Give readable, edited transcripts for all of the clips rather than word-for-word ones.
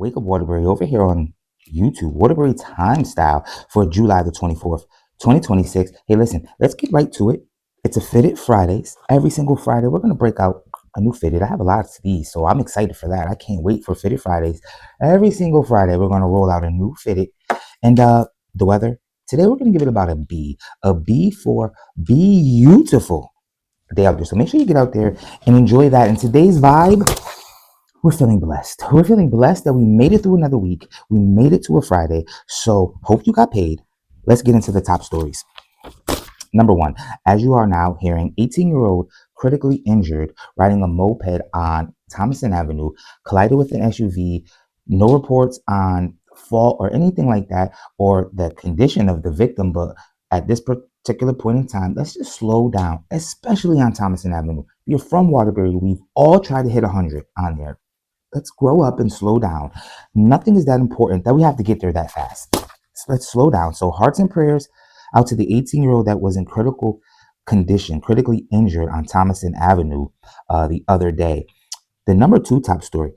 Wake Up Waterbury over here on YouTube, Waterbury Time Style for July the 24th, 2026. Hey, listen, let's get right to it. It's a Fitted Fridays. Every single Friday, we're going to break out a new Fitted. I have a lot of these, so I'm excited for that. I can't wait for Fitted Fridays. Every single Friday, we're going to roll out a new Fitted. And the weather, today we're going to give it about a B. A B for beautiful day out there. So make sure you get out there and enjoy that. And today's vibe, we're feeling blessed. We're feeling blessed that we made it through another week. We made it to a Friday. So hope you got paid. Let's get into the top stories. Number one, as you are now hearing, 18-year-old critically injured riding a moped on Thomason Avenue, collided with an SUV. No reports on fault or anything like that, or the condition of the victim. But at this particular point in time, let's just slow down, especially on Thomason Avenue. If you're from Waterbury, we've all tried to hit 100 on there. Let's grow up and slow down. Nothing is that important that we have to get there that fast. So let's slow down. So hearts and prayers out to the 18-year-old that was in critical condition, critically injured on Thomason Avenue the other day. The number two top story,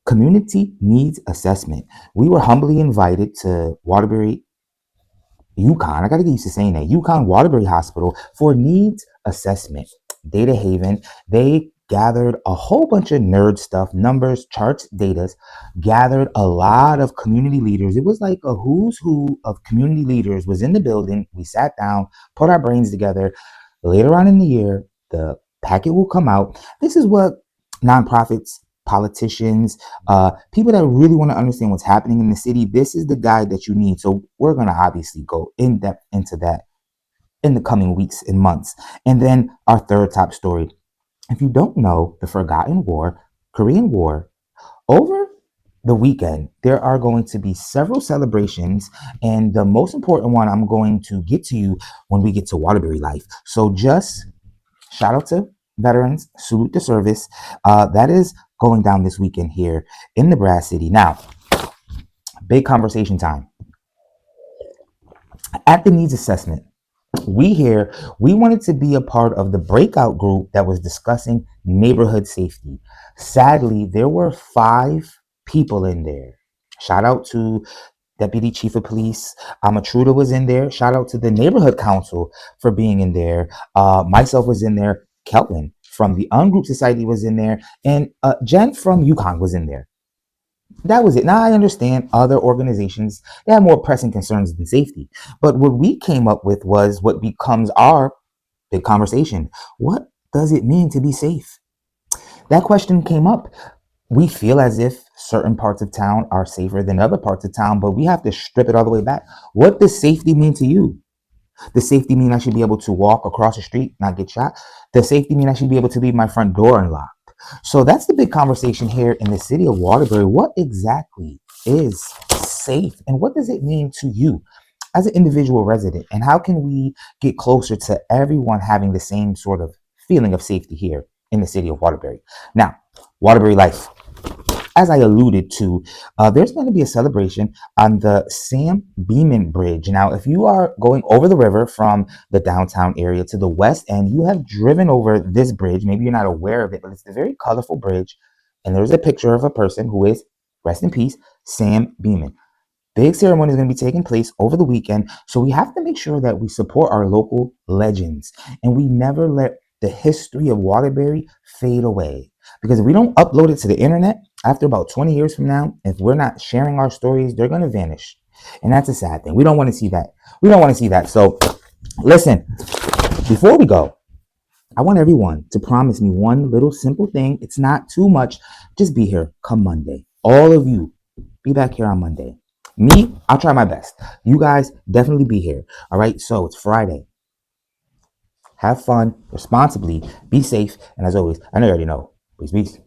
community needs assessment. We were humbly invited to Waterbury, UConn. I got to get used to saying that. UConn Waterbury Hospital for needs assessment. Data Haven, they gathered a whole bunch of nerd stuff, numbers, charts, datas, gathered a lot of community leaders. It was like a who's who of community leaders was in the building. We sat down, put our brains together. Later on in the year, the packet will come out. This is what nonprofits, politicians, people that really want to understand what's happening in the city, this is the guide that you need. So we're going to obviously go in depth into that in the coming weeks and months. And then our third top story. If you don't know the Forgotten War, Korean War, over the weekend, there are going to be several celebrations. And the most important one I'm going to get to you when we get to Waterbury Life. So just shout out to veterans, salute the service. That is going down this weekend here in the Brass City. Now, big conversation time. At the needs assessment, we wanted to be a part of the breakout group that was discussing neighborhood safety. Sadly, there were 5 people in there. Shout out to Deputy Chief of Police Amatruda was in there. Shout out to the neighborhood council for being in there. Myself was in there. Kelvin from the Ungroup Society was in there, and Jen from UConn was in there. That was it. Now I understand other organizations, they have more pressing concerns than safety. But what we came up with was what becomes our big conversation. What does it mean to be safe? That question came up. We feel as if certain parts of town are safer than other parts of town, but we have to strip it all the way back. What does safety mean to you? Does safety mean I should be able to walk across the street, not get shot? Does safety mean I should be able to leave my front door unlocked? So that's the big conversation here in the city of Waterbury. What exactly is safe, and what does it mean to you as an individual resident? And how can we get closer to everyone having the same sort of feeling of safety here in the city of Waterbury? Now, Waterbury Life. As I alluded to, there's going to be a celebration on the Sam Beeman Bridge. Now, if you are going over the river from the downtown area to the west and you have driven over this bridge, maybe you're not aware of it, but it's a very colorful bridge. And there's a picture of a person who is, rest in peace, Sam Beeman. Big ceremony is going to be taking place over the weekend. So we have to make sure that we support our local legends and we never let the history of Waterbury fade away. Because if we don't upload it to the internet, after about 20 years from now, if we're not sharing our stories, they're going to vanish. And that's a sad thing. We don't want to see that. We don't want to see that. So listen, before we go, I want everyone to promise me one little simple thing. It's not too much. Just be here come Monday. All of you, be back here on Monday. Me, I'll try my best. You guys definitely be here. All right. So it's Friday. Have fun responsibly. Be safe. And as always, I know you already know. Peace, peace.